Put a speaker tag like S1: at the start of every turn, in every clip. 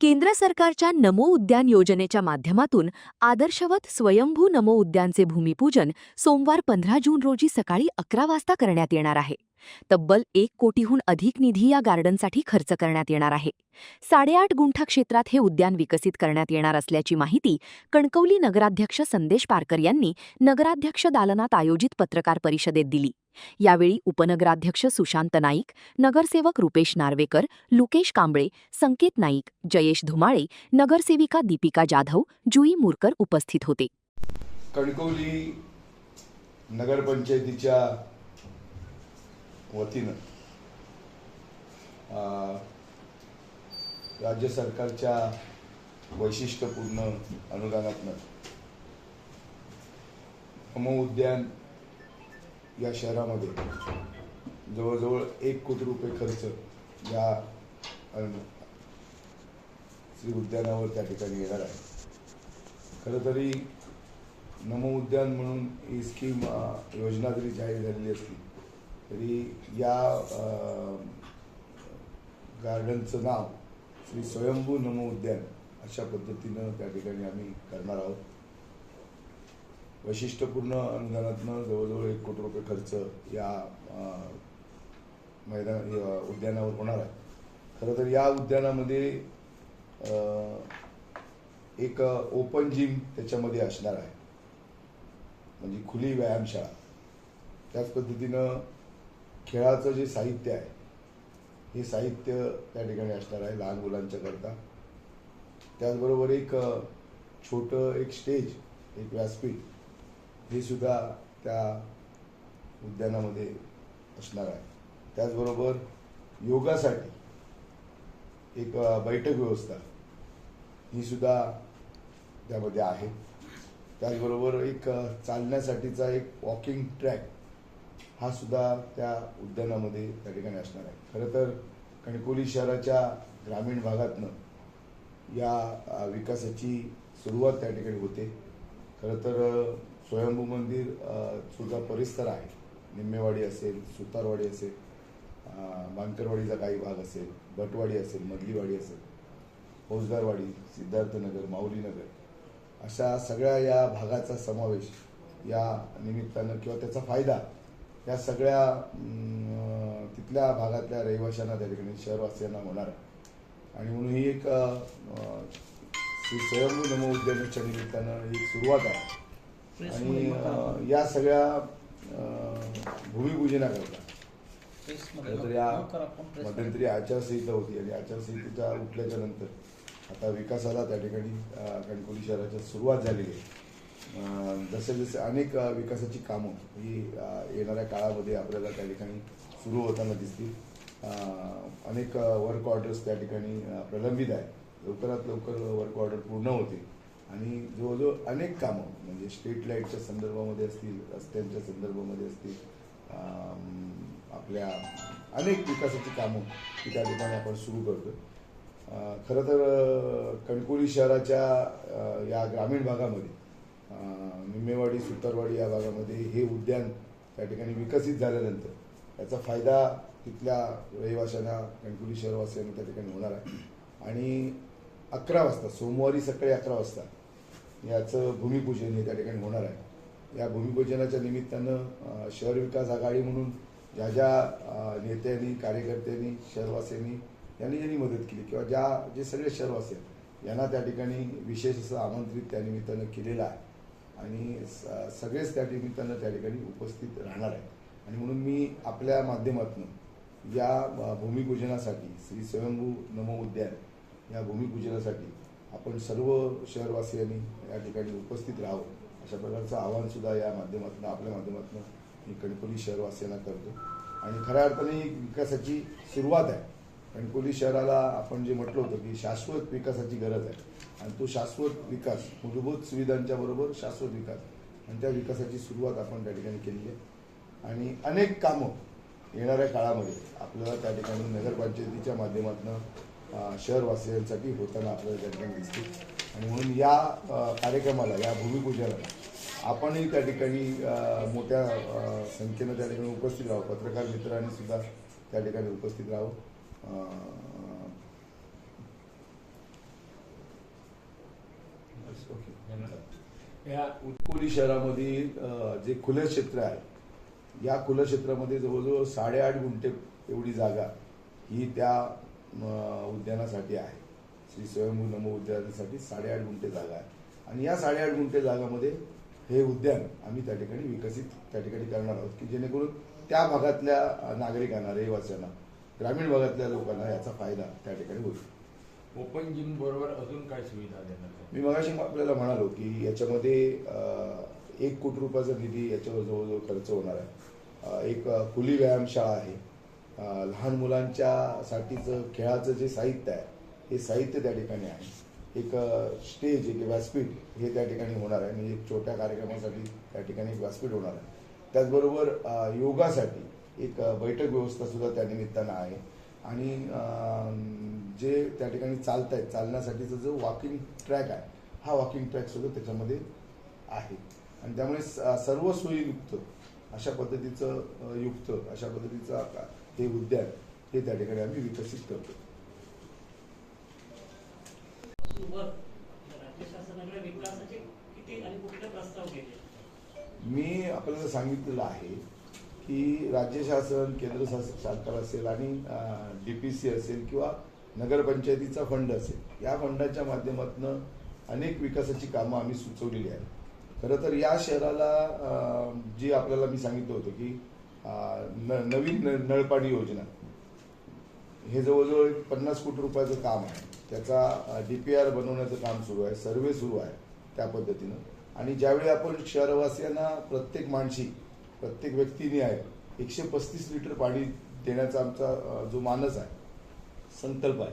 S1: केंद्र सरकारच्या नमो उद्यान योजनेच्या माध्यमातून आदर्शवत स्वयंभू नमो उद्यानचे भूमिपूजन सोमवार 15 जून रोजी सकाळी 11 वाजता करण्यात येणार आहे. तब्बल 1 कोटीहून अधिक निधी या गार्डनसाठी खर्च करण्यात येणार आहे. 8.5 गुंठा क्षेत्रात हे उद्यान विकसित करण्यात येणार असल्याची माहिती कणकवली नगराध्यक्ष संदेश पारकर यांनी नगराध्यक्ष दालनात आयोजित पत्रकार परिषदेत दिली. यावेळी उपनगराध्यक्ष सुशांत नाईक, नगरसेवक रुपेश नार्वेकर, लुकेश कांबळे, संकेत नाईक, जयेश धुमाळे, नगरसेविका दीपिका जाधव, जुई मुरकर उपस्थित होते.
S2: कणकवली नगरपंचायतीच्या वतीनं राज्य सरकारच्या वैशिष्ट्यपूर्ण अनुदानातून नमो उद्यान या शहरामध्ये जवळजवळ 1 कोटी रुपये खर्च या श्री उद्यानावर त्या ठिकाणी येणार आहे. खरं तरी नमो उद्यान म्हणून ही स्कीम योजना जरी जाहीर झालेली असली तरी या गार्डनचं नाव श्री स्वयंभू नमो उद्यान अशा पद्धतीनं त्या ठिकाणी आम्ही करणार आहोत. वैशिष्ट्यपूर्ण अनुदानातून जवळजवळ 1 कोटी रुपये खर्च या उद्यानावर होणार आहे. खरं तर या उद्यानामध्ये एक ओपन जिम त्याच्यामध्ये असणार आहे, म्हणजे खुली व्यायामशाळा. त्याच पद्धतीनं खेळाचं जे साहित्य आहे हे साहित्य त्या ठिकाणी असणार आहे लहान मुलांच्या करता. त्याचबरोबर एक छोटं एक स्टेज, एक व्यासपीठ हे सुद्धा त्या उद्यानामध्ये असणार आहे. त्याचबरोबर योगासाठी एक बैठक व्यवस्था ही सुद्धा त्यामध्ये आहे. त्याचबरोबर एक चालण्यासाठीचा एक वॉकिंग ट्रॅक हा सुद्धा त्या उद्यानामध्ये त्या ठिकाणी असणार आहे. खरं तर कणकवली शहराच्या ग्रामीण भागातनं या विकासाची सुरुवात त्या ठिकाणी होते. खरं तर स्वयंभू मंदिर सुद्धा परिसर आहे. निम्मेवाडी असेल, सुतारवाडी असेल, मानकरवाडीचा काही भाग असेल, भटवाडी असेल, मधलीवाडी असेल, फौजदारवाडी, सिद्धार्थनगर, माऊलीनगर अशा सगळ्या या भागाचा समावेश या निमित्तानं किंवा त्याचा फायदा या सगळ्या तिथल्या भागातल्या रहिवाशांना त्या ठिकाणी शहरवासियांना होणार आहे. आणि म्हणून ही एक श्री स्वयंभू नमो उद्यानाच्या निमित्तानं ही सुरुवात आहे. आणि या सगळ्या भूमिपूजनाकरता तर या मध्यंतरी आचारसंहिता होती आणि आचारसंहितेच्या उठल्याच्या नंतर आता विकासाला त्या ठिकाणी कणकवली शहराच्या सुरुवात झालेली आहे. जसे जसे अनेक विकासाची कामं ही येणाऱ्या काळामध्ये आपल्याला त्या ठिकाणी सुरू होताना दिसतील. अनेक वर्क ऑर्डर्स त्या ठिकाणी प्रलंबित आहे. लवकरात लवकर वर्क ऑर्डर पूर्ण होते आणि जवळजवळ अनेक कामं म्हणजे स्ट्रीट लाईटच्या संदर्भामध्ये असतील, रस्त्यांच्या संदर्भामध्ये असतील, आपल्या अनेक विकासाची कामं ही त्या ठिकाणी आपण सुरू करतो. खरं तर कणकवली शहराच्या या ग्रामीण भागामध्ये निम्मेवाडी, सुतारवाडी या भागामध्ये हे उद्यान त्या ठिकाणी विकसित झाल्यानंतर याचा फायदा तिथल्या रहिवाशांना, कणकवली शहरवासियांना त्या ठिकाणी होणार आहे. आणि 11 वाजता सोमवारी सकाळी 11 वाजता याचं भूमिपूजन हे त्या ठिकाणी होणार आहे. या भूमिपूजनाच्या निमित्तानं शहर विकास आघाडी म्हणून ज्या ज्या नेत्यांनी, कार्यकर्त्यांनी, शहरवासियांनी यांनी मदत केली किंवा जे सगळे शहरवासी आहेत यांना त्या ठिकाणी विशेष असं आमंत्रित त्या निमित्तानं केलेलं आहे आणि सगळेच त्या निमित्तानं त्या ठिकाणी उपस्थित राहणार आहे. आणि म्हणून मी आपल्या माध्यमातून या भूमिपूजनासाठी श्री स्वयंभू नमो उद्यान या भूमिपूजनासाठी आपण सर्व शहरवासियांनी या ठिकाणी उपस्थित राहावं अशा प्रकारचं आवाहन सुद्धा या माध्यमातून, आपल्या माध्यमातून मी कणकवली शहरवासियांना करतो. आणि खऱ्या अर्थाने विकासाची सुरुवात आहे. कणकवली शहराला आपण जे म्हटलं होतं की शाश्वत विकासाची गरज आहे आणि तो शाश्वत विकास, मूलभूत सुविधांच्या बरोबर शाश्वत विकास आणि त्या विकासाची सुरुवात आपण त्या ठिकाणी केलेली आहे. आणि अनेक कामं येणाऱ्या काळामध्ये आपल्याला त्या ठिकाणी नगरपंचायतीच्या माध्यमातून शहरवासियांसाठी होताना आपल्याला त्या ठिकाणी दिसते. आणि म्हणून या कार्यक्रमाला, या भूमिपूजनाला आपणही त्या ठिकाणी मोठ्या संख्येनं त्या ठिकाणी उपस्थित राहावं. पत्रकार मित्रांनी सुद्धा त्या ठिकाणी उपस्थित राहावं. या कणकवली शहरामध्ये जे खुलं क्षेत्र आहे, या खुल्या क्षेत्रामध्ये जवळजवळ 8.5 गुंठे एवढी जागा ही त्या उद्यानासाठी आहे. श्री स्वयंभू नमो उद्यानासाठी 8.5 गुंठे जागा आहे. आणि या 8.5 गुंठे जागामध्ये हे उद्यान आम्ही त्या ठिकाणी विकसित त्या ठिकाणी करणार आहोत की जेणेकरून त्या भागातल्या नागरिकांना, रहिवाशांना, ग्रामीण भागातल्या लोकांना याचा फायदा त्या ठिकाणी होईल.
S3: ओपन जिम बरोबर अजून काय सुविधा देणार?
S2: मी मगाशी आपल्याला म्हणालो की याच्यामध्ये 1 कोटी रुपयाचा निधी याच्यावर जवळजवळ खर्च होणार आहे. एक खुली व्यायामशाळा आहे. लहान मुलांच्यासाठीचं खेळाचं जे साहित्य आहे हे साहित्य त्या ठिकाणी आहे. एक स्टेज, एक व्यासपीठ हे त्या ठिकाणी होणार आहे. म्हणजे एक छोट्या कार्यक्रमासाठी त्या ठिकाणी एक व्यासपीठ होणार आहे. त्याचबरोबर योगासाठी एक बैठक व्यवस्था सुद्धा त्या निमित्तानं आहे. आणि जे त्या ठिकाणी चालण्यासाठीचा जो वॉकिंग ट्रॅक आहे, हा वॉकिंग ट्रॅक सुद्धा त्याच्यामध्ये आहे. आणि त्यामुळे सर्व सोयीयुक्त अशा पद्धतीचं हे उद्यान हे त्या ठिकाणी आम्ही विकसित करतो.
S4: राज्य शासनाकडे विकासाचे किती आणि कुठले प्रस्ताव केले?
S2: मी आपल्याला सांगितलेलं आहे की राज्य शासन, केंद्र सरकार असेल आणि DPC असेल किंवा नगरपंचायतीचा फंड असेल, या फंडाच्या माध्यमातून अनेक विकासाची कामं आम्ही सुचवलेली आहेत. खरं तर या शहराला जी आपल्याला मी सांगितलं होतं की नवीन नळपाणी योजना हे जवळजवळ 50 कोटी रुपयाचं काम आहे. त्याचा DPR बनवण्याचं काम सुरू आहे, सर्वे सुरू आहे त्या पद्धतीनं. आणि ज्यावेळी आपण शहरवासियांना प्रत्येक व्यक्तीने आहे 135 लिटर पाणी देण्याचा आमचा जो मानस आहे, संकल्प आहे,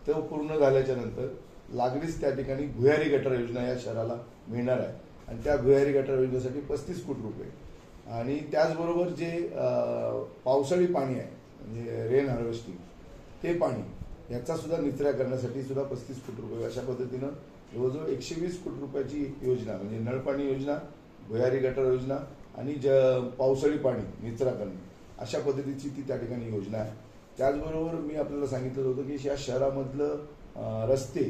S2: तो पूर्ण झाल्याच्या नंतर लागलीच त्या ठिकाणी भुयारी गटार योजना या शहराला मिळणार आहे. आणि त्या भुयारी गटार योजनेसाठी 35 कोटी रुपये आणि त्याचबरोबर जे पावसाळी पाणी आहे म्हणजे रेन हार्वेस्टिंग ते पाणी याचा सुद्धा निचरा करण्यासाठी सुद्धा 35 कोटी रुपये अशा पद्धतीनं जवळजवळ 120 कोटी रुपयाची योजना म्हणजे नळपाणी योजना, भुयारी गटार योजना आणि पावसाळी पाणी निचरा करणे अशा पद्धतीची ती त्या ठिकाणी योजना आहे. त्याचबरोबर मी आपल्याला सांगितलं होतं की या शहरामधलं रस्ते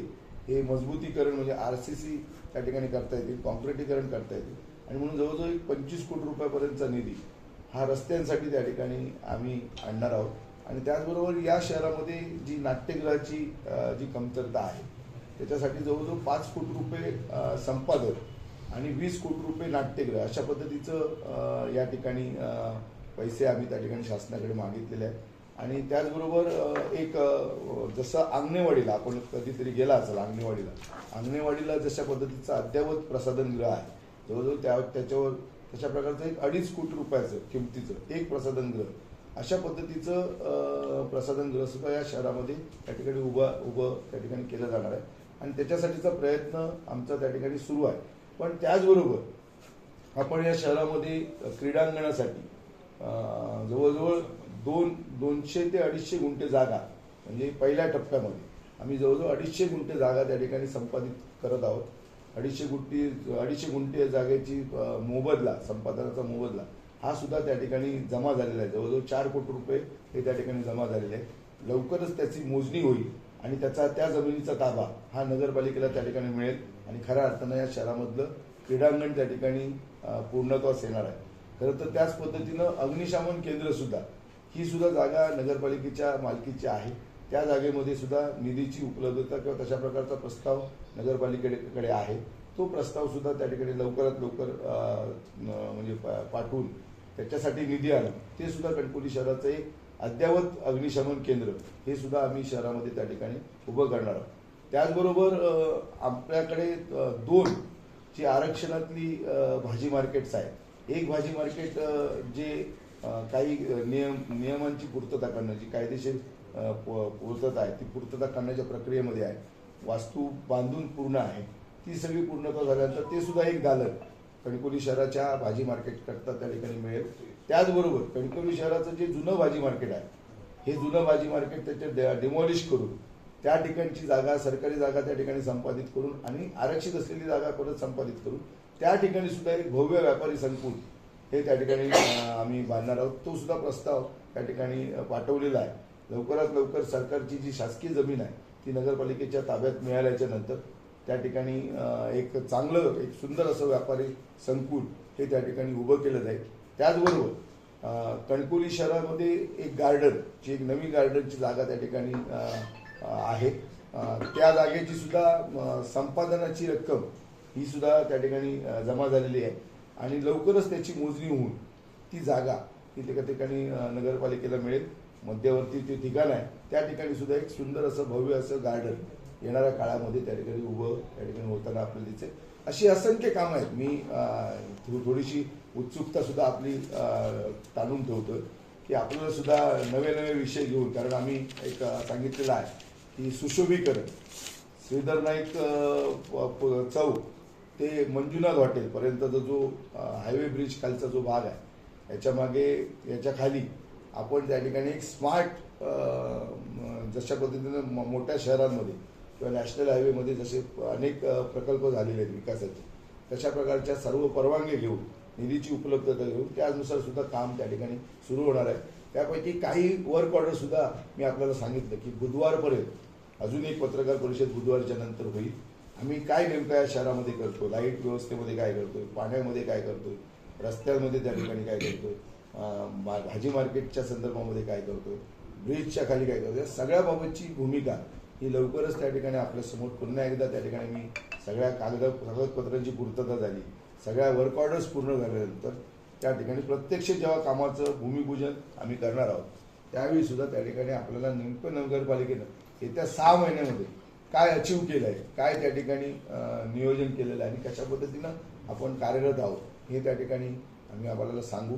S2: हे मजबूतीकरण म्हणजे RCC त्या ठिकाणी करता येतील, कॉन्क्रिटीकरण करता येतील. आणि म्हणून जवळजवळ 25 कोटी रुपयापर्यंतचा निधी हा रस्त्यांसाठी त्या ठिकाणी आम्ही आणणार आहोत. आणि त्याचबरोबर या शहरामध्ये जी नाट्यगृहाची जी कमतरता आहे त्याच्यासाठी जवळजवळ 5 कोटी रुपये संपादक आणि 20 कोटी रुपये नाट्यगृह अशा पद्धतीचं या ठिकाणी पैसे आम्ही त्या ठिकाणी शासनाकडे मागितलेले आहेत. आणि त्याचबरोबर एक जसं अंगणेवाडीला आपण कधीतरी गेला असेल अंगणेवाडीला जशा पद्धतीचं अद्ययावत प्रसाधनगृह आहे, जवळजवळ त्याच्यावर तशा प्रकारचं एक 2.5 कोटी रुपयाचं किमतीचं एक प्रसाधनगृह अशा पद्धतीचं प्रसाधनगृह सुद्धा या शहरामध्ये त्या ठिकाणी उभं त्या ठिकाणी केलं जाणार आहे. आणि त्याच्यासाठीचा प्रयत्न आमचा त्या ठिकाणी सुरू आहे. पण त्याचबरोबर आपण या शहरामध्ये क्रीडांगणासाठी जवळजवळ 200 ते 250 गुंठे जागा म्हणजे पहिल्या टप्प्यामध्ये आम्ही जवळजवळ 250 गुंठे जागा त्या ठिकाणी संपादित करत आहोत. 250 गुंठे जागेची संपादनाचा मोबदला हा सुद्धा त्या ठिकाणी जमा झालेला आहे. जवळजवळ 4 कोटी रुपये हे त्या ठिकाणी जमा झालेले आहेत. लवकरच त्याची मोजणी होईल आणि त्या जमिनीचा ताबा हा नगरपालिकेला त्या ठिकाणी मिळेल आणि खऱ्या अर्थानं या शहरामधलं क्रीडांगण त्या ठिकाणी पूर्णत्वास येणार आहे. खरं तर त्याच पद्धतीनं अग्निशमन केंद्र सुद्धा ही सुद्धा जागा नगरपालिकेच्या मालकीची आहे. त्या जागेमध्ये सुद्धा निधीची उपलब्धता किंवा तशा प्रकारचा प्रस्ताव नगरपालिकेकडे आहे. तो प्रस्ताव सुद्धा त्या ठिकाणी लवकरात लवकर म्हणजे पाठवून त्याच्यासाठी निधी आणून ते सुद्धा कणकवली शहराचं एक अद्ययावत अग्निशमन केंद्र हे सुद्धा आम्ही शहरामध्ये त्या ठिकाणी उभं करणार आहोत. त्याचबरोबर आपल्याकडे 2 जी आरक्षणातली भाजी मार्केट्स आहेत. एक भाजी मार्केट जे काही नियमांची पूर्तता करणं, जी कायदेशीर पूर्तता आहे ती पूर्तता करण्याच्या प्रक्रियेमध्ये आहे. वास्तू बांधून पूर्ण आहे, ती सगळी पूर्णता झाल्यानंतर ते सुद्धा एक दालन कणकवली शहराच्या भाजी मार्केट करता त्या ठिकाणी मिळेल. त्याचबरोबर कणकवली शहराचं जे जुनं भाजी मार्केट आहे हे जुनं भाजी मार्केट त्याचे डिमॉलिश करून त्या ठिकाणची जागा, सरकारी जागा त्या ठिकाणी संपादित करून आणि आरक्षित असलेली जागा परत संपादित करून त्या ठिकाणी सुद्धा एक भव्य व्यापारी संकुल हे त्या ठिकाणी आम्ही बांधणार आहोत. तो सुद्धा प्रस्ताव त्या ठिकाणी पाठवलेला आहे. लवकरात लवकर सरकारची जी शासकीय जमीन आहे ती नगरपालिकेच्या ताब्यात मिळाल्याच्या नंतर त्या ठिकाणी एक चांगलं एक सुंदर असं व्यापारी संकुल हे त्या ठिकाणी उभं केलं जाईल. त्याचबरोबर कणकवली शहरामध्ये एक गार्डन जी एक नवी गार्डनची जागा त्या ठिकाणी आहे. त्या जागेची सुद्धा संपादनाची रक्कम ही सुद्धा त्या ठिकाणी जमा झालेली आहे आणि लवकरच त्याची मोजणी होऊन ती जागा ही त्या ठिकाणी नगरपालिकेला मिळेल. मध्यवर्ती ते ठिकाण आहे त्या ठिकाणी सुद्धा एक सुंदर असं भव्य असं गार्डन येणाऱ्या काळामध्ये त्या ठिकाणी उभं त्या ठिकाणी होताना आपल्याला दिसेल. अशी असंख्य कामं आहेत. मी थोडीशी उत्सुकता सुद्धा आपली ताणून ठेवतोय की आपल्याला सुद्धा नवे नवे विषय घेऊन, कारण आम्ही एक सांगितलेलं आहे की सुशोभीकरण श्रीधर नाईक चौक ते मंजुनाथ हॉटेलपर्यंतचा जो हायवे ब्रिज खालचा जो भाग आहे याच्या मागे याच्या खाली आपण त्या ठिकाणी एक स्मार्ट जशा पद्धतीनं मोठ्या शहरांमध्ये किंवा नॅशनल हायवेमध्ये जसे अनेक प्रकल्प झालेले आहेत विकासाचे, तशा प्रकारच्या सर्व परवानगी घेऊन निधीची उपलब्धता घेऊन त्यानुसार सुद्धा काम त्या ठिकाणी सुरू होणार आहे. त्यापैकी काही वर्क ऑर्डर सुद्धा मी आपल्याला सांगितलं की बुधवारपर्यंत अजून एक पत्रकार परिषद बुधवारच्या नंतर होईल. आम्ही काय नेमकं या शहरामध्ये करतो, लाईट व्यवस्थेमध्ये काय करतोय, पाण्यामध्ये काय करतोय, रस्त्यांमध्ये त्या ठिकाणी काय करतोय, भाजी मार्केटच्या संदर्भामध्ये काय करतोय, ब्रिजच्या खाली काय करतोय, सगळ्या बाबतची भूमिका ही लवकरच त्या ठिकाणी आपल्यासमोर पुन्हा एकदा त्या ठिकाणी मी सगळ्या कागदपत्रांची पूर्तता झाली, सगळ्या वर्क ऑर्डर्स पूर्ण झाल्यानंतर त्या ठिकाणी प्रत्यक्ष जेव्हा कामाचं भूमिपूजन आम्ही करणार आहोत त्यावेळी सुद्धा त्या ठिकाणी आपल्याला नेमकं नगरपालिकेनं येत्या 6 महिन्यामध्ये काय अचीव केलं आहे, काय त्या ठिकाणी नियोजन केलेलं आहे आणि कशा पद्धतीनं आपण कार्यरत आहोत हे त्या ठिकाणी आम्ही आपल्याला सांगू.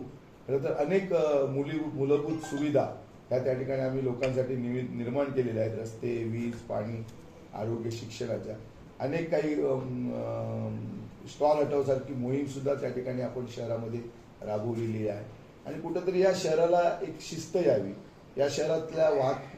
S2: खरं तर अनेक मूलभूत सुविधा ह्या त्या ठिकाणी आम्ही लोकांसाठी निर्माण केलेल्या आहेत. रस्ते, वीज, पाणी, आरोग्य, शिक्षणाच्या अनेक काही स्टॉल हटवसारखी मोहीमसुद्धा त्या ठिकाणी आपण शहरामध्ये राबवलेली आहे आणि कुठंतरी या शहराला एक शिस्त यावी. या शहरातल्या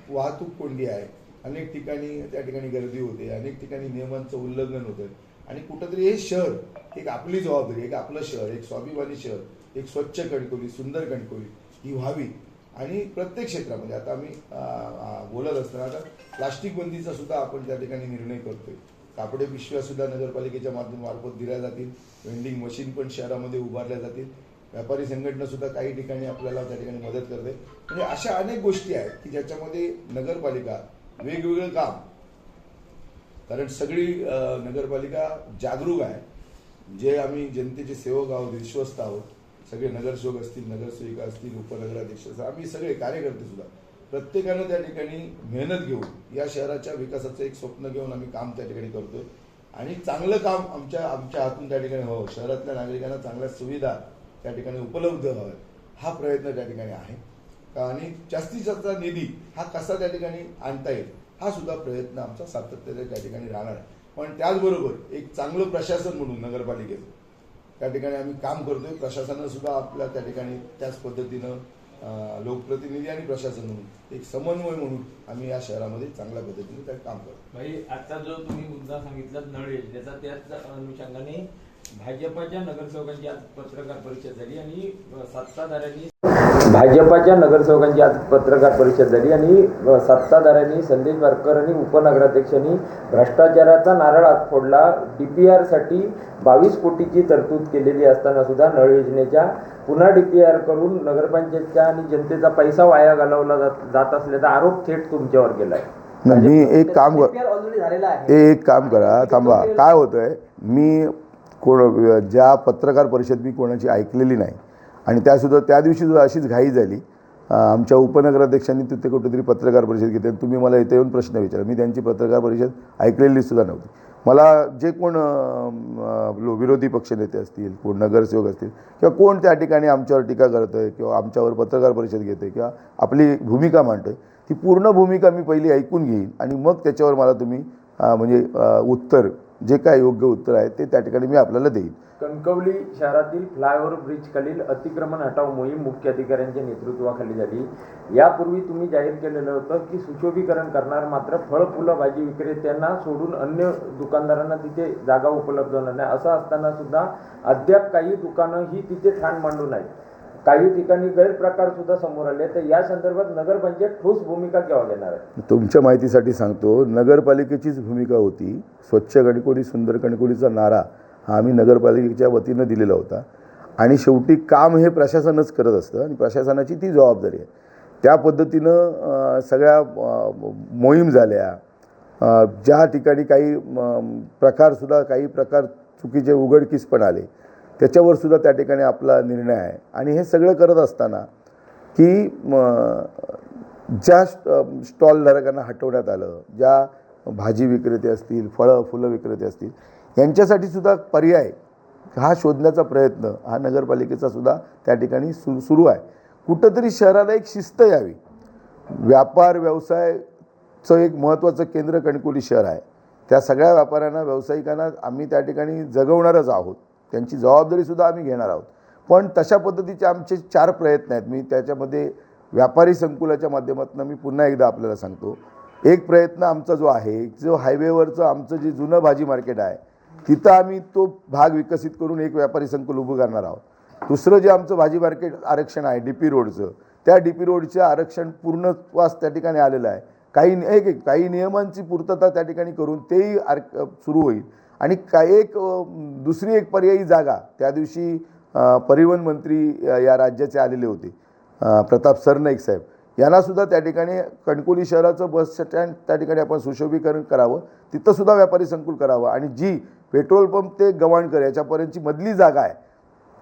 S2: वाहतूक कोंडी आहे, अनेक ठिकाणी त्या ठिकाणी गर्दी होते, अनेक ठिकाणी नियमांचं उल्लंघन होतं आणि कुठंतरी हे शहर एक आपली जबाबदारी, एक आपलं शहर, एक स्वाभिमानी शहर, एक स्वच्छ कणकवली, सुंदर कणकवली ही व्हावी. आणि प्रत्येक क्षेत्रामध्ये आता आम्ही बोलत असताना आता प्लास्टिक बंदीचा सुद्धा आपण त्या ठिकाणी निर्णय करतोय. कापडे पिशव्या सुद्धा नगरपालिकेच्या मार्फत दिल्या जातील, वेंडिंग मशीन पण शहरामध्ये उभारल्या जातील, व्यापारी संघटना सुद्धा काही ठिकाणी आपल्याला त्या ठिकाणी मदत करते. म्हणजे अशा अनेक गोष्टी आहेत की ज्याच्यामध्ये नगरपालिका वेगवेगळं काम, कारण सगळी नगरपालिका जागरूक आहे. जे आम्ही जनतेचे सेवक आहोत, विश्वस्त आहोत, सगळे नगरसेवक असतील, नगरसेविका असतील, उपनगराध्यक्ष असतील, आम्ही सगळे कार्यकर्ते सुद्धा प्रत्येकानं त्या ठिकाणी मेहनत घेऊन या शहराच्या विकासाचं एक स्वप्न घेऊन आम्ही काम त्या ठिकाणी करतोय आणि चांगलं काम आमच्या हातून त्या ठिकाणी व्हावं, शहरातल्या नागरिकांना चांगल्या सुविधा त्या ठिकाणी उपलब्ध व्हाव्यात हा प्रयत्न त्या ठिकाणी आहे. आणि जास्तीत जास्त निधी हा कसा त्या ठिकाणी आणता येईल हा सुद्धा प्रयत्न आमचा सातत्याने त्या ठिकाणी राहणार आहे. पण त्याचबरोबर एक चांगलं प्रशासन म्हणून नगरपालिकेचं त्या ठिकाणी आम्ही काम करतोय. प्रशासनानं सुद्धा आपल्या त्या ठिकाणी त्याच पद्धतीनं लोकप्रतिनिधी आणि प्रशासन म्हणून एक समन्वय म्हणून आम्ही या शहरामध्ये चांगल्या पद्धतीने त्या काम करतो.
S3: भाई, आता जो तुम्ही मुद्दा सांगितला नळ योजनेचा, त्याच अनुषंगाने भाजपाच्या नगरसेवकांची आज पत्रकार परिषद झाली आणि सत्ताधाऱ्यांनी संदेश वारकर आणि उपनगराध्यक्षांनी भ्रष्टाचाराचा नारळ हात फोडला. DPR साठी 22 कोटीची तरतूद केलेली असताना सुद्धा नळ योजनेच्या पुन्हा DPR करून नगरपंचायतच्या आणि जनतेचा पैसा वाया घालवला जात असल्याचा आरोप थेट तुमच्यावर केलाय.
S2: मी एक काम करा, थांबा. काय होतंय, मी ज्या पत्रकार परिषद मी कोणाची ऐकलेली नाही आणि त्यासुद्धा त्या दिवशी सुद्धा अशीच घाई झाली. आमच्या उपनगराध्यक्षांनी तिथे कुठेतरी पत्रकार परिषद घेतली, तुम्ही मला इथे येऊन प्रश्न विचारा. मी त्यांची पत्रकार परिषद ऐकलेली सुद्धा नव्हती. मला जे कोण विरोधी पक्षनेते असतील, कोण नगरसेवक असतील किंवा कोण त्या ठिकाणी आमच्यावर टीका करत आहे किंवा आमच्यावर पत्रकार परिषद घेते किंवा आपली भूमिका मांडते, ती पूर्ण भूमिका मी पहिली ऐकून घेईन आणि मग त्याच्यावर मला तुम्ही म्हणजे उत्तर जे काय योग्य उत्तर आहे ते त्या ठिकाणी मी आपल्याला देईन.
S3: कणकवली शहरातील फ्लायओव्हर ब्रिज खालील अतिक्रमण हटाव मोहीम मुख्य अधिकाऱ्यांच्या नेतृत्वाखाली झाली. यापूर्वी तुम्ही जाहीर केलेलं होतं की सुशोभीकरण करणार, मात्र फळ फुलं भाजी विक्रेत्यांना सोडून अन्य दुकानदारांना तिथे जागा उपलब्ध होणार नाही. असं असताना सुद्धा अद्याप काही दुकानं ही तिथे ठाण मांडून आहेत. काही ठिकाणी गैरप्रकार सुद्धा समोर आले. तर या संदर्भात नगरपंचायत ठोस भूमिका केव्हा घेणार आहे?
S2: तुमच्या माहितीसाठी सांगतो, नगरपालिकेचीच भूमिका होती. स्वच्छ कणकोली सुंदर कणकोलीचा नारा हा आम्ही नगरपालिकेच्या वतीनं दिलेला होता आणि शेवटी काम हे प्रशासनच करत असतं आणि प्रशासनाची ती जबाबदारी आहे. त्या पद्धतीनं सगळ्या मोहीम झाल्या. ज्या ठिकाणी काही काही प्रकार चुकीचे उघडकीस पण आले, त्याच्यावर सुद्धा त्या ठिकाणी आपला निर्णय आहे. आणि हे सगळं करत असताना की ज्या स्टॉलधारकांना हटवण्यात आलं, ज्या भाजी विक्रेते असतील, फुलं विक्रेते असतील, यांच्यासाठी सुद्धा पर्याय हा शोधण्याचा प्रयत्न हा नगरपालिकेचा सुद्धा त्या ठिकाणी सुरू आहे. कुठंतरी शहराला एक शिस्त यावी. व्यापार व्यवसायाचं एक महत्त्वाचं केंद्र कणकोली शहर आहे. त्या सगळ्या व्यापाऱ्यांना, व्यावसायिकांना आम्ही त्या ठिकाणी जगवणारच आहोत. त्यांची जबाबदारीसुद्धा आम्ही घेणार आहोत. पण तशा पद्धतीचे आमचे 4 प्रयत्न आहेत. मी त्याच्यामध्ये व्यापारी संकुलाच्या माध्यमातून मी पुन्हा एकदा आपल्याला सांगतो, एक प्रयत्न आमचा जो आहे, जो हायवेवरचं आमचं जे जुनं भाजी मार्केट आहे, तिथं आम्ही तो भाग विकसित करून एक व्यापारी संकुल उभं करणार आहोत. दुसरं जे आमचं भाजी मार्केट आरक्षण आहे DP रोडचं, त्या DP रोडचं आरक्षण पूर्णत्वास त्या ठिकाणी आलेलं आहे. काही नियमांची पूर्तता त्या ठिकाणी करून तेही सुरू होईल. आणि दुसरी एक पर्यायी जागा त्या दिवशी परिवहन मंत्री या राज्याचे आलेले होते, प्रताप सरनाईक साहेब, यांनासुद्धा त्या ठिकाणी कणकोली शहराचं बस स्टँड त्या ठिकाणी आपण सुशोभीकरण करावं, तिथंसुद्धा व्यापारी संकुल करावं. आणि जी पेट्रोल पंप ते गव्हाणकर याच्यापर्यंतची मधली जागा आहे,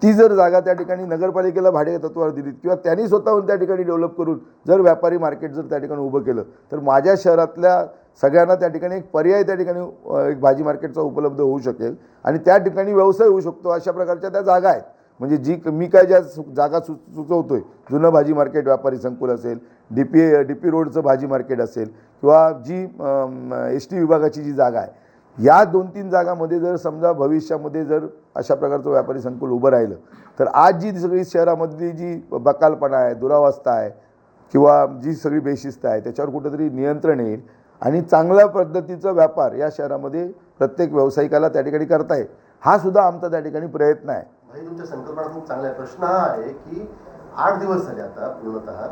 S2: ती जर जागा त्या ठिकाणी नगरपालिकेला भाडे तत्त्वावर दिलीत किंवा त्यांनी स्वतःहून त्या ठिकाणी डेव्हलप करून जर व्यापारी मार्केट जर त्या ठिकाणी उभं केलं, तर माझ्या शहरातल्या सगळ्यांना त्या ठिकाणी एक पर्याय त्या ठिकाणी एक भाजी मार्केटचा उपलब्ध होऊ शकेल आणि त्या ठिकाणी व्यवसाय होऊ शकतो. अशा प्रकारच्या त्या जागा आहेत. म्हणजे मी ज्या जागा सुचवतोय, जुनं भाजी मार्केट व्यापारी संकुल असेल, DP रोडचं भाजी मार्केट असेल किंवा जी ST विभागाची जी जागा आहे, या 2-3 जागामध्ये जर समजा भविष्यामध्ये जर अशा प्रकारचं व्यापारी संकुल उभं राहिलं, तर आज जी सगळी शहरामधली जी बकालपणा आहे, दुरावस्था आहे किंवा जी सगळी बेशिस्त आहे, त्याच्यावर कुठंतरी नियंत्रण येईल आणि चांगल्या पद्धतीचा व्यापार या शहरामध्ये प्रत्येक व्यावसायिकाला त्या ठिकाणी करता येईल. हा सुद्धा आमचा त्या ठिकाणी प्रयत्न आहे.
S5: भाई, तुमच्या संकल्पना खूप चांगला आहे. प्रश्न हा आहे की 8 दिवस झाले आता पूर्णतः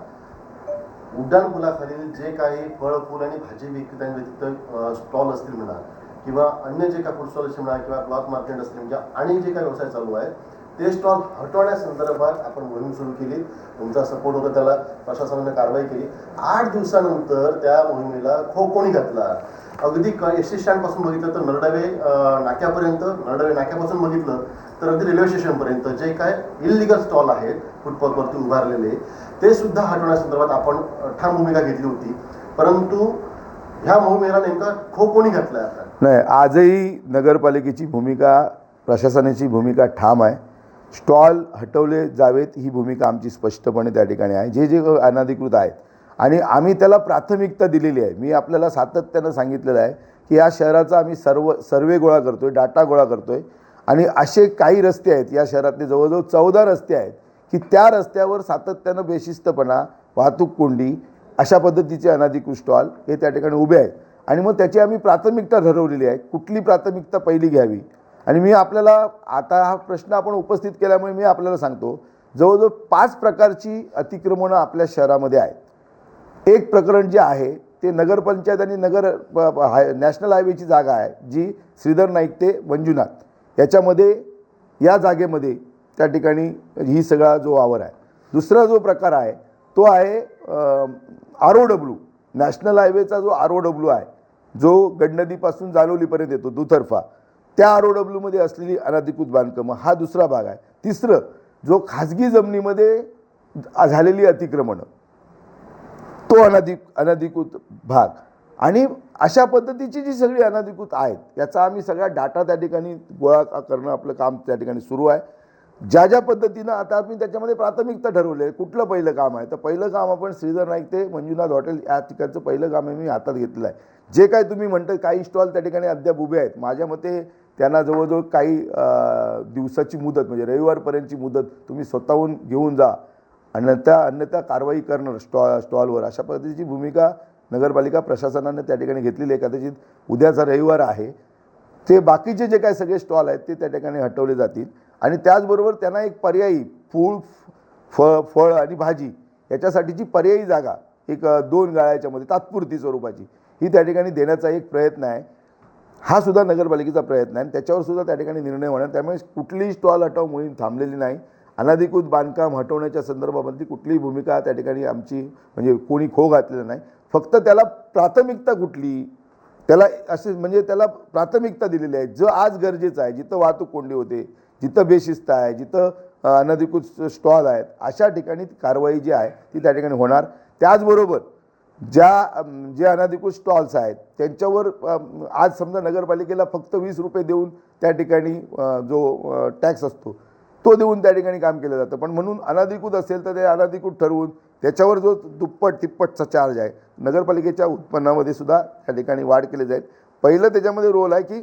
S5: उड्डाणपुलाखालील जे काही फळ फूल आणि भाजी विक्रेत्यांव्यतिरिक्त स्टॉल असतील म्हणा किंवा अन्य जे काही फूड स्टॉल असतील म्हणा किंवा क्लॉथ मार्केट असतील म्हणजे आणि जे काही व्यवसाय चालू आहे ते स्टॉल हटवण्यासंदर्भात आपण मोहीम सुरू केली. तुमचा सपोर्ट होता, त्याला प्रशासनाने कारवाई केली. 8 दिवसानंतर त्या मोहिमेला कोणी घातला? अगदी ST स्टँडपासून बघितलं तर नरडवे नाक्यापर्यंत, नरडवे नाक्यापासून बघितलं तर अगदी रेल्वे स्टेशनपर्यंत जे काय इलिगल स्टॉल आहेत फुटपाथवरती उभारलेले, ते सुद्धा हटवण्यासंदर्भात आपण ठाम भूमिका घेतली होती. परंतु ह्या मोहिमेला नेमका कोणी घातला आता?
S2: नाही, आजही नगरपालिकेची भूमिका, प्रशासनाची भूमिका ठाम आहे. स्टॉल हटवले जावेत ही भूमिका आमची स्पष्टपणे त्या ठिकाणी आहे. जे अनधिकृत आहेत आणि आम्ही त्याला प्राथमिकता दिलेली आहे. मी आपल्याला सातत्यानं सांगितलेलं आहे की या शहराचा आम्ही सर्वे गोळा करतो आहे, डाटा गोळा करतो आहे आणि असे काही रस्ते आहेत या शहरातले, जवळजवळ 14 रस्ते आहेत की त्या रस्त्यावर सातत्यानं बेशिस्तपणा, वाहतूक कोंडी, अशा पद्धतीचे अनधिकृत स्टॉल हे त्या ठिकाणी उभे आहेत. आणि मग त्याची आम्ही प्राथमिकता ठरवलेली आहे, कुठली प्राथमिकता पहिली घ्यावी. आणि मी आपल्याला आता हा प्रश्न आपण उपस्थित केल्यामुळे मी आपल्याला सांगतो, जवळजवळ 5 प्रकारची अतिक्रमणं आपल्या शहरामध्ये आहेत. एक प्रकरण जे आहे ते नगरपंचायत आणि नॅशनल हायवेची जागा आहे, जी श्रीधर नाईक ते मंजुनाथ याच्यामध्ये, या जागेमध्ये त्या ठिकाणी ही सगळा जो वावर आहे. दुसरा जो प्रकार आहे तो आहे ROW, नॅशनल हायवेचा जो ROW आहे, जो गडनदीपासून जालोलीपर्यंत येतो दुतर्फा, त्या ROW असलेली अनधिकृत बांधकामं, हा दुसरा भाग आहे. तिसरं, जो खाजगी जमिनीमध्ये झालेली अतिक्रमणं, तो अनधिकृत भाग. आणि अशा पद्धतीची जी सगळी अनधिकृत आहेत याचा आम्ही सगळा डाटा त्या ठिकाणी गोळा करणं आपलं काम त्या ठिकाणी सुरू आहे. ज्या पद्धतीनं आता आम्ही त्याच्यामध्ये प्राथमिकता ठरवली आहे. कुठलं पहिलं काम आहे, तर पहिलं काम आपण श्रीधर नाईक ते मंजुनाथ हॉटेल या ठिकाणचं पहिलं काम मी हातात घेतलं आहे. जे काय तुम्ही म्हणता काही स्टॉल त्या ठिकाणी अद्याप उभे आहेत, माझ्या मते त्यांना जवळजवळ काही दिवसाची मुदत, म्हणजे रविवारपर्यंतची मुदत तुम्ही स्वतःहून घेऊन जा, अन्यथा कारवाई करणार स्टॉलवर, अशा पद्धतीची भूमिका नगरपालिका प्रशासनाने त्या ठिकाणी घेतलेली आहे. कदाचित उद्याचा रविवार आहे, ते बाकीचे जे काय सगळे स्टॉल आहेत ते त्या ठिकाणी हटवले जातील. आणि त्याचबरोबर त्यांना एक पर्यायी फळ आणि भाजी याच्यासाठीची पर्यायी जागा एक 2 गाळ्याच्या मध्ये तात्पुरती स्वरूपाची ही त्या ठिकाणी देण्याचा एक प्रयत्न आहे. हा सुद्धा नगरपालिकेचा प्रयत्न आहे आणि त्याच्यावर सुद्धा त्या ठिकाणी निर्णय होणार. त्यामुळे कुठलीही स्टॉल हटव मोहीम थांबलेली नाही. अनधिकृत बांधकाम हटवण्याच्या संदर्भामध्ये कुठलीही भूमिका त्या ठिकाणी आमची म्हणजे कोणी खो घातलेला नाही. फक्त त्याला प्राथमिकता कुठली, त्याला असे म्हणजे त्याला प्राथमिकता दिलेली आहे. जो आज गरजेचं आहे, जिथं वाहतूक कोंडी होते, जिथं बेशिस्त आहे, जिथं अनधिकृत स्टॉल आहेत, अशा ठिकाणी कारवाई जी आहे ती त्या ठिकाणी होणार. त्याचबरोबर जे अनधिकृत स्टॉल्स आहेत त्यांच्यावर आज समजा नगरपालिकेला फक्त 20 रुपये देऊन त्या ठिकाणी जो टॅक्स असतो तो देऊन त्या ठिकाणी काम केलं जातं. पण म्हणून अनधिकृत असेल तर ते अनधिकृत ठरवून त्याच्यावर जो दुप्पट तिप्पटचा चार्ज आहे नगरपालिकेच्या उत्पन्नामध्ये सुद्धा त्या ठिकाणी वाढ केली जाईल. पहिलं त्याच्यामध्ये रोल आहे की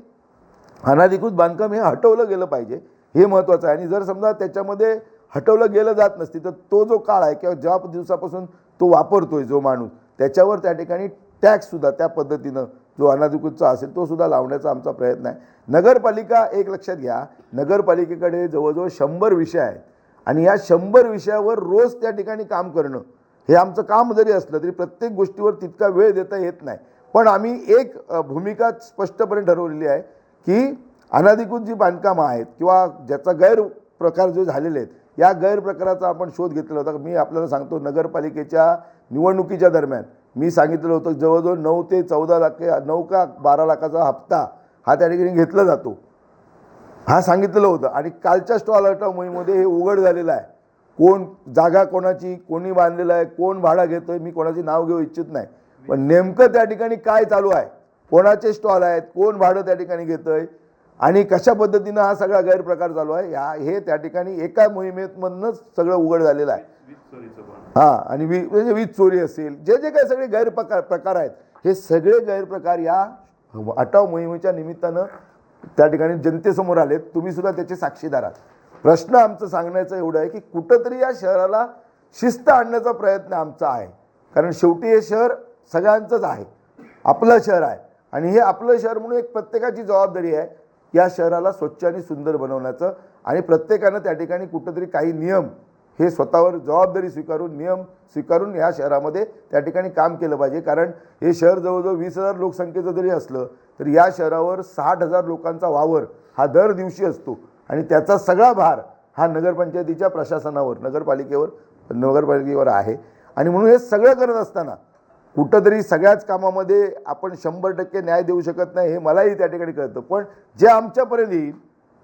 S2: अनधिकृत बांधकाम हे हटवलं गेलं पाहिजे, हे महत्त्वाचं आहे. आणि जर समजा त्याच्यामध्ये हटवलं गेलं जात नसती तर तो जो काळ आहे किंवा ज्या दिवसापासून तो वापरतोय जो माणूस त्याच्यावर त्या ठिकाणी टॅक्ससुद्धा त्या पद्धतीनं जो अनधिकृतचा असेल तो सुद्धा लावण्याचा आमचा प्रयत्न आहे. नगरपालिका एक लक्षात घ्या, नगरपालिकेकडे जवळजवळ 100 विषय आहेत आणि या 100 विषयावर रोज त्या ठिकाणी काम करणं हे आमचं काम जरी असलं तरी प्रत्येक गोष्टीवर तितका वेळ देता येत नाही. पण आम्ही एक भूमिका स्पष्टपणे ठरवलेली आहे की अनधिकृत जी बांधकामं आहेत किंवा ज्याचा गैरप्रकार जो झालेले आहेत या गैरप्रकाराचा आपण शोध घेतलेला होता. मी आपल्याला सांगतो, नगरपालिकेच्या निवडणुकीच्या दरम्यान मी सांगितलं होतं जवळजवळ 9 ते 14 लाख 9 का 12 लाखाचा हप्ता हा त्या ठिकाणी घेतला जातो, हा सांगितलेलं होतं. आणि कालच्या स्टॉल हटाव मोहीममध्ये हे उघड झालेलं आहे. कोण जागा कोणाची, कोणी बांधलेलं आहे, कोण भाडा घेतो आहे, मी कोणाची नाव घेऊ इच्छित नाही. पण नेमकं त्या ठिकाणी काय चालू आहे, कोणाचे स्टॉल आहेत, कोण भाडं त्या ठिकाणी घेतं आहे आणि कशा पद्धतीनं हा सगळा गैरप्रकार चालू आहे हे त्या ठिकाणी एका मोहिमेमधूनच सगळं उघड झालेलं आहे. हां, आणि म्हणजे वीज चोरी असेल, जे जे काही सगळे प्रकार आहेत हे सगळे गैरप्रकार या हटाव मोहिमेच्या निमित्तानं त्या ठिकाणी जनतेसमोर आलेत. तुम्ही सुद्धा त्याचे साक्षीदार आहात. प्रश्न आमचं सांगण्याचं एवढं आहे की कुठंतरी या शहराला शिस्त आणण्याचा प्रयत्न आमचा आहे. कारण शेवटी हे शहर सगळ्यांचंच आहे, आपलं शहर आहे आणि हे आपलं शहर म्हणून एक प्रत्येकाची जबाबदारी आहे या शहराला स्वच्छ आणि सुंदर बनवण्याचं. आणि प्रत्येकानं त्या ठिकाणी कुठंतरी काही नियम हे स्वतःवर जबाबदारी स्वीकारून नियम स्वीकारून या शहरामध्ये त्या ठिकाणी काम केलं पाहिजे. कारण हे शहर जवळजवळ 20,000 लोकसंख्येचं जरी असलं तर या शहरावर 60,000 लोकांचा वावर हा दर दिवशी असतो आणि त्याचा सगळा भार हा नगरपंचायतीच्या प्रशासनावर नगरपालिकेवर आहे. आणि म्हणून हे सगळं करत असताना कुठंतरी सगळ्याच कामामध्ये आपण 100% न्याय देऊ शकत नाही हे मलाही त्या ठिकाणी कळतं. पण जे आमच्यापर्यंत येईल,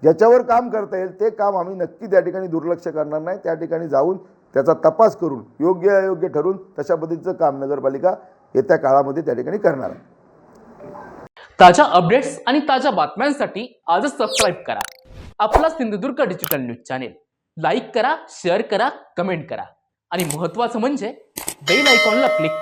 S2: ज्याच्यावर काम करता येईल ते काम आम्ही नक्की त्या ठिकाणी दुर्लक्ष करणार नाही. त्या ठिकाणी जाऊन त्याचा तपास करून योग्य अयोग्य ठरवून तशा पद्धतीचं काम नगरपालिका येत्या काळामध्ये त्या ठिकाणी करणार आहे.
S6: ताज्या अपडेट्स आणि ताज्या बातम्यांसाठी आजच सबस्क्राईब करा आपला Sindhudurg digital news channel. Like करा, शेअर करा, कमेंट करा आणि महत्त्वाचं म्हणजे बेल आयकॉनला क्लिक करा.